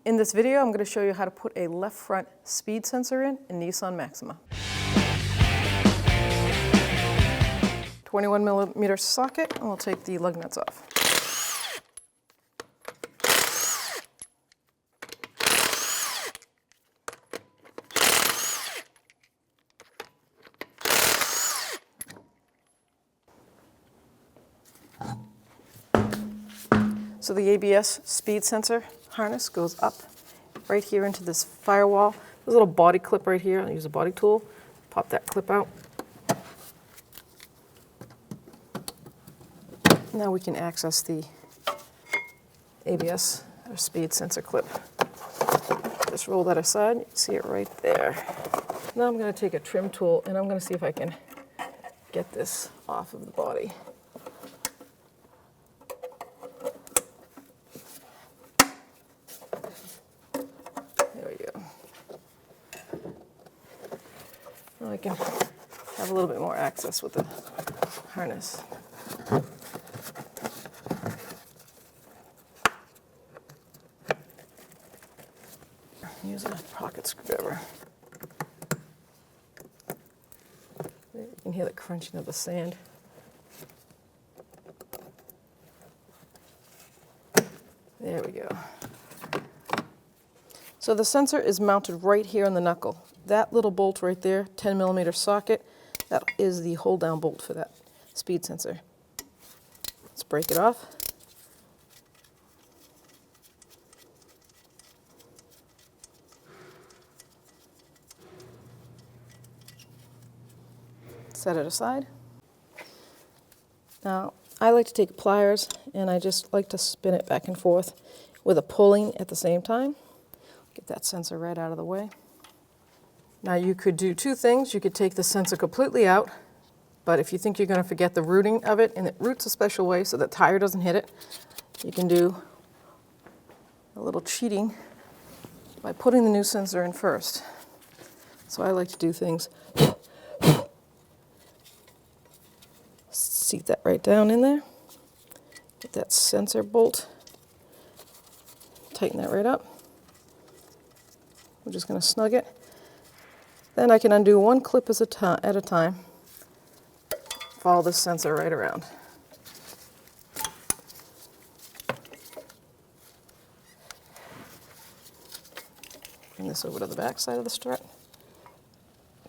In this video, I'm going to show you how to put a left front speed sensor in Nissan Maxima. 21mm socket, and we'll take the lug nuts off. So the ABS speed sensor harness goes up right here into this firewall. There's a little body clip right here. I'll use a body tool, pop that clip out. Now we can access the ABS or speed sensor clip. Just roll that aside, you can see it right there. Now I'm going to take a trim tool and I'm going to see if I can get this off of the body. I can have a little bit more access with the harness. Use a pocket screwdriver. You can hear the crunching of the sand. There we go. So the sensor is mounted right here on the knuckle. That little bolt right there, 10mm socket, that is the hold down bolt for that speed sensor. Let's break it off. Set it aside. Now, I like to take pliers and I just like to spin it back and forth with a pulling at the same time. Get that sensor right out of the way. Now you could do two things. You could take the sensor completely out, but if you think you're going to forget the rooting of it, and it roots a special way so the tire doesn't hit it, you can do a little cheating by putting the new sensor in first. So I like to do things. Seat that right down in there. Get that sensor bolt. Tighten that right up. We're just going to snug it. Then I can undo one clip at a time. Follow this sensor right around. Bring this over to the back side of the strut.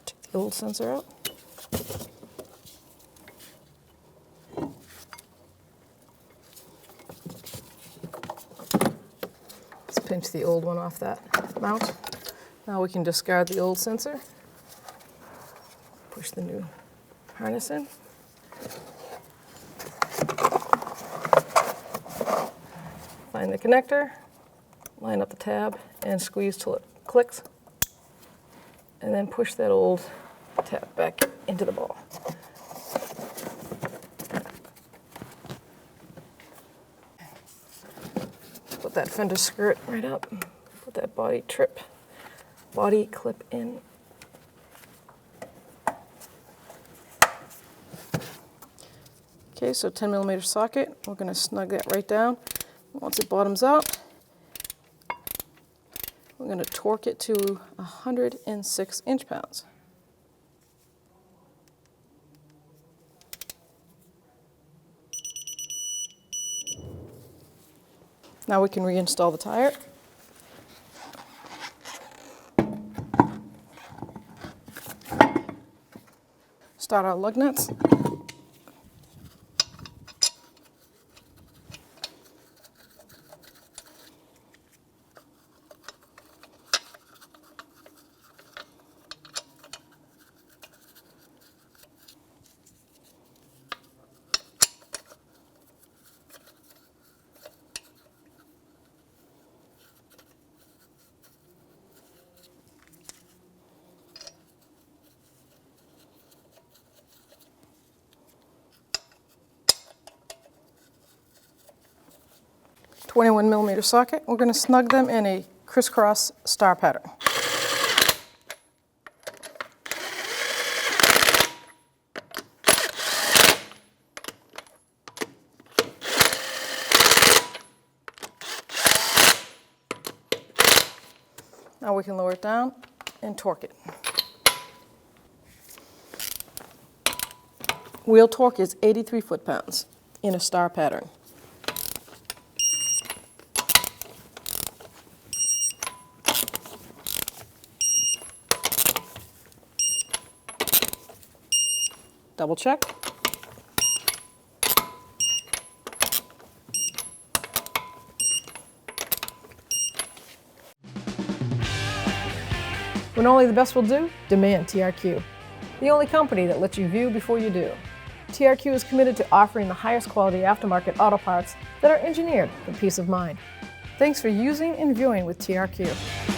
Take the old sensor out. Let's pinch the old one off that mount. Now we can discard the old sensor. Push the new harness in. Find the connector, line up the tab, and squeeze till it clicks. And then push that old tab back into the ball. Put that fender skirt right up. Put that body clip in. Okay, so 10mm socket, we're going to snug that right down. Once it bottoms out, we're going to torque it to 106 inch-pounds. Now we can reinstall the tire. Start our lug nuts. .21mm socket. We're going to snug them in a crisscross star pattern. Now we can lower it down and torque it. Wheel torque is 83 foot-pounds in a star pattern. Double check. When only the best will do, demand TRQ. The only company that lets you view before you do. TRQ is committed to offering the highest quality aftermarket auto parts that are engineered for peace of mind. Thanks for using and viewing with TRQ.